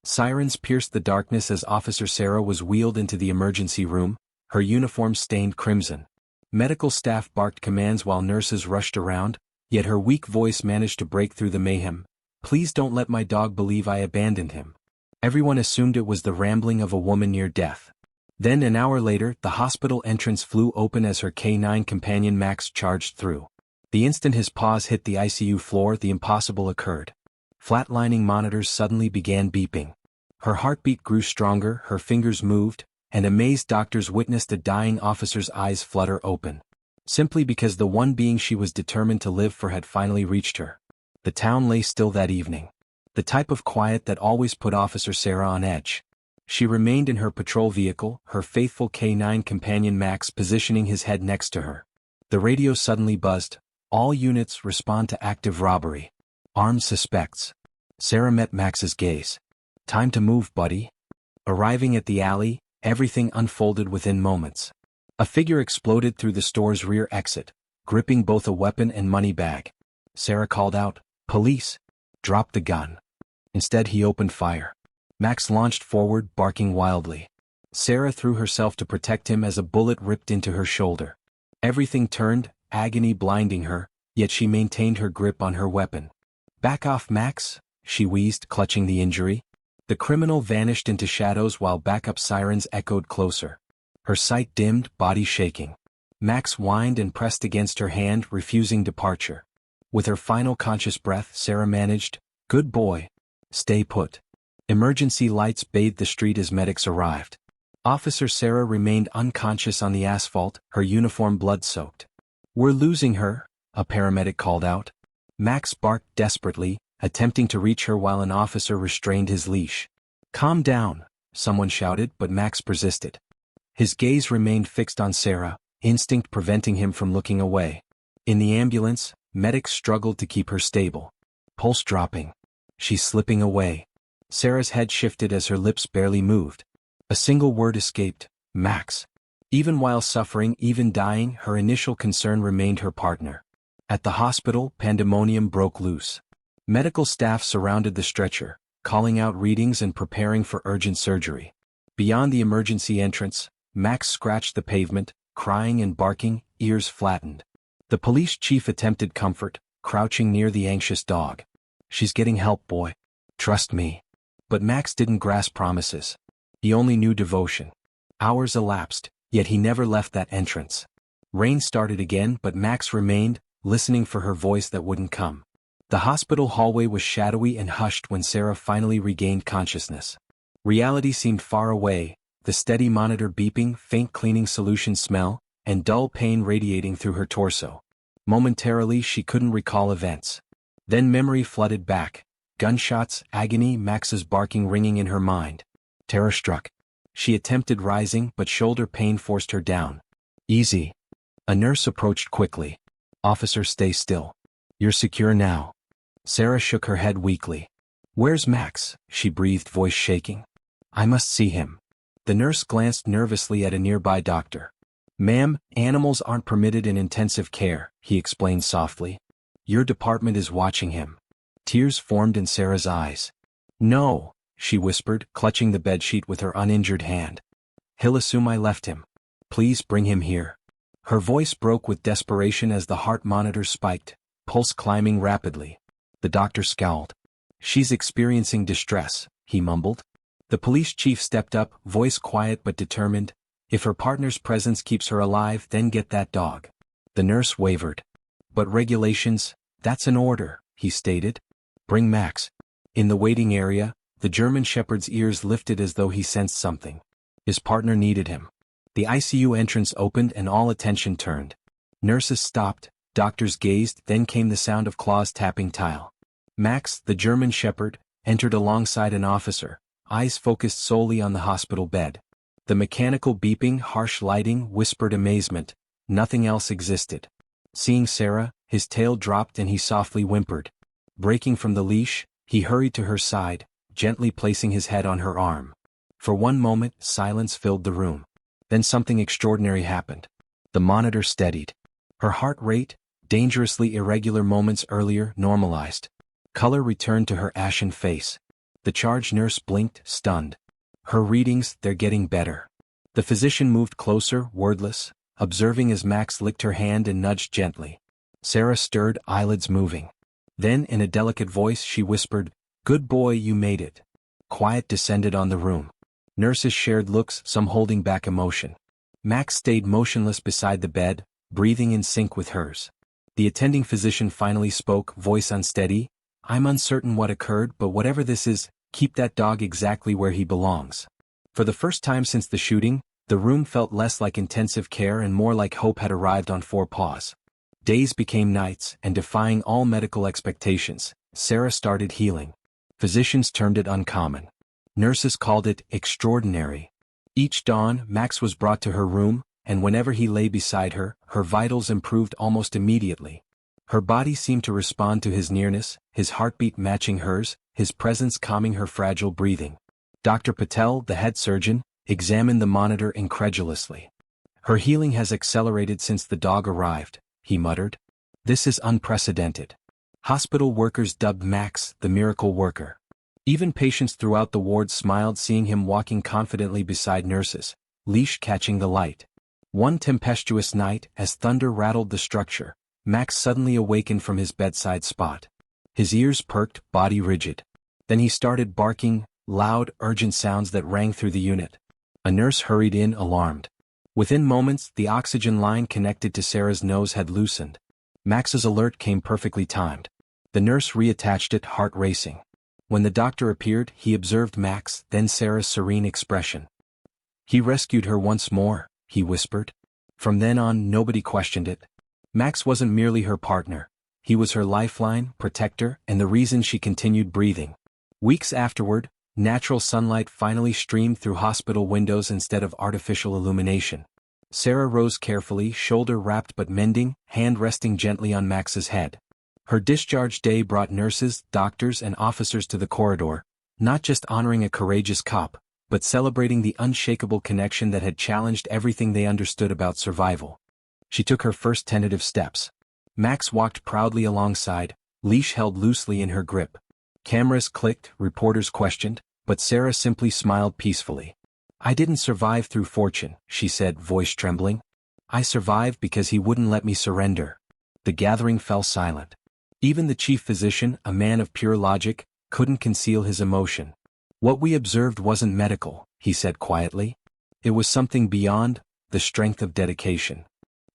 Sirens pierced the darkness as Officer Sarah was wheeled into the emergency room, her uniform stained crimson. Medical staff barked commands while nurses rushed around, yet her weak voice managed to break through the mayhem. "Please don't let my dog believe I abandoned him." Everyone assumed it was the rambling of a woman near death. Then an hour later, the hospital entrance flew open as her K9 companion Max charged through. The instant his paws hit the ICU floor, the impossible occurred. Flatlining monitors suddenly began beeping. Her heartbeat grew stronger, her fingers moved, and amazed doctors witnessed a dying officer's eyes flutter open. Simply because the one being she was determined to live for had finally reached her. The town lay still that evening. The type of quiet that always put Officer Sarah on edge. She remained in her patrol vehicle, her faithful K9 companion Max positioning his head next to her. The radio suddenly buzzed. "All units respond to active robbery. Armed suspects." Sarah met Max's gaze. "Time to move, buddy." Arriving at the alley, everything unfolded within moments. A figure exploded through the store's rear exit, gripping both a weapon and money bag. Sarah called out, "Police!" "Drop the gun." Instead he opened fire. Max launched forward, barking wildly. Sarah threw herself to protect him as a bullet ripped into her shoulder. Everything turned, agony blinding her, yet she maintained her grip on her weapon. "Back off, Max," she wheezed, clutching the injury. The criminal vanished into shadows while backup sirens echoed closer. Her sight dimmed, body shaking. Max whined and pressed against her hand, refusing departure. With her final conscious breath, Sarah managed, "Good boy. Stay put." Emergency lights bathed the street as medics arrived. Officer Sarah remained unconscious on the asphalt, her uniform blood-soaked. "We're losing her," a paramedic called out. Max barked desperately, attempting to reach her while an officer restrained his leash. "Calm down," someone shouted, but Max persisted. His gaze remained fixed on Sarah, instinct preventing him from looking away. In the ambulance, medics struggled to keep her stable. Pulse dropping. She's slipping away. Sarah's head shifted as her lips barely moved. A single word escaped, "Max." Even while suffering, even dying, her initial concern remained her partner. At the hospital, pandemonium broke loose. Medical staff surrounded the stretcher, calling out readings and preparing for urgent surgery. Beyond the emergency entrance, Max scratched the pavement, crying and barking, ears flattened. The police chief attempted comfort, crouching near the anxious dog. "She's getting help, boy. Trust me." But Max didn't grasp promises. He only knew devotion. Hours elapsed, yet he never left that entrance. Rain started again, but Max remained, listening for her voice that wouldn't come. The hospital hallway was shadowy and hushed when Sarah finally regained consciousness. Reality seemed far away, the steady monitor beeping, faint cleaning solution smell, and dull pain radiating through her torso. Momentarily she couldn't recall events. Then memory flooded back. Gunshots, agony, Max's barking ringing in her mind. Terror struck. She attempted rising, but shoulder pain forced her down. "Easy." A nurse approached quickly. "Officer, stay still. You're secure now." Sarah shook her head weakly. "Where's Max?" she breathed, voice shaking. "I must see him." The nurse glanced nervously at a nearby doctor. "Ma'am, animals aren't permitted in intensive care," he explained softly. "Your department is watching him." Tears formed in Sarah's eyes. "No," she whispered, clutching the bedsheet with her uninjured hand. "He'll assume I left him. Please bring him here." Her voice broke with desperation as the heart monitor spiked, pulse climbing rapidly. The doctor scowled. "She's experiencing distress," he mumbled. The police chief stepped up, voice quiet but determined. "If her partner's presence keeps her alive, then get that dog." The nurse wavered. "But regulations, that's an order," he stated. "Bring Max." In the waiting area, the German shepherd's ears lifted as though he sensed something. His partner needed him. The ICU entrance opened and all attention turned. Nurses stopped, doctors gazed, then came the sound of claws tapping tile. Max, the German shepherd, entered alongside an officer, eyes focused solely on the hospital bed. The mechanical beeping, harsh lighting whispered amazement. Nothing else existed. Seeing Sarah, his tail dropped and he softly whimpered. Breaking from the leash, he hurried to her side, gently placing his head on her arm. For one moment, silence filled the room. Then something extraordinary happened. The monitor steadied. Her heart rate, dangerously irregular moments earlier, normalized. Color returned to her ashen face. The charge nurse blinked, stunned. Her readings, they're getting better. The physician moved closer, wordless, observing as Max licked her hand and nudged gently. Sarah stirred, eyelids moving. Then, in a delicate voice, she whispered, "Good boy, you made it." Quiet descended on the room. Nurses shared looks, some holding back emotion. Max stayed motionless beside the bed, breathing in sync with hers. The attending physician finally spoke, voice unsteady, "I'm uncertain what occurred, but whatever this is, keep that dog exactly where he belongs." For the first time since the shooting, the room felt less like intensive care and more like hope had arrived on 4 paws. Days became nights, and defying all medical expectations, Sarah started healing. Physicians termed it uncommon. Nurses called it extraordinary. Each dawn, Max was brought to her room, and whenever he lay beside her, her vitals improved almost immediately. Her body seemed to respond to his nearness, his heartbeat matching hers, his presence calming her fragile breathing. Dr. Patel, the head surgeon, examined the monitor incredulously. "Her healing has accelerated since the dog arrived," he muttered. "This is unprecedented." Hospital workers dubbed Max the miracle worker. Even patients throughout the ward smiled seeing him walking confidently beside nurses, leash catching the light. One tempestuous night, as thunder rattled the structure, Max suddenly awakened from his bedside spot. His ears perked, body rigid. Then he started barking, loud, urgent sounds that rang through the unit. A nurse hurried in, alarmed. Within moments, the oxygen line connected to Sarah's nose had loosened. Max's alert came perfectly timed. The nurse reattached it, heart racing. When the doctor appeared, he observed Max, then Sarah's serene expression. "He rescued her once more," he whispered. From then on, nobody questioned it. Max wasn't merely her partner. He was her lifeline, protector, and the reason she continued breathing. Weeks afterward, natural sunlight finally streamed through hospital windows instead of artificial illumination. Sarah rose carefully, shoulder wrapped but mending, hand resting gently on Max's head. Her discharge day brought nurses, doctors, and officers to the corridor, not just honoring a courageous cop, but celebrating the unshakable connection that had challenged everything they understood about survival. She took her first tentative steps. Max walked proudly alongside, leash held loosely in her grip. Cameras clicked, reporters questioned, but Sarah simply smiled peacefully. "I didn't survive through fortune," she said, voice trembling. "I survived because he wouldn't let me surrender." The gathering fell silent. Even the chief physician, a man of pure logic, couldn't conceal his emotion. "What we observed wasn't medical," he said quietly. "It was something beyond, the strength of dedication."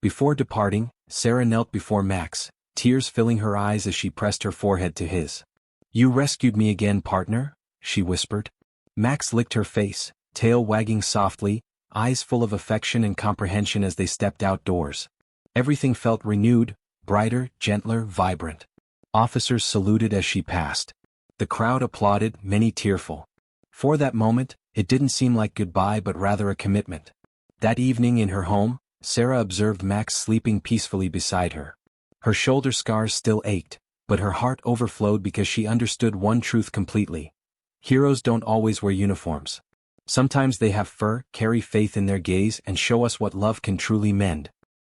Before departing, Sarah knelt before Max, tears filling her eyes as she pressed her forehead to his. "You rescued me again, partner," she whispered. Max licked her face, tail wagging softly, eyes full of affection and comprehension as they stepped outdoors. Everything felt renewed, brighter, gentler, vibrant. Officers saluted as she passed. The crowd applauded, many tearful. For that moment, it didn't seem like goodbye but rather a commitment. That evening in her home, Sarah observed Max sleeping peacefully beside her. Her shoulder scars still ached, but her heart overflowed because she understood one truth completely. Heroes don't always wear uniforms. Sometimes they have fur, carry faith in their gaze, and show us what love can truly mend.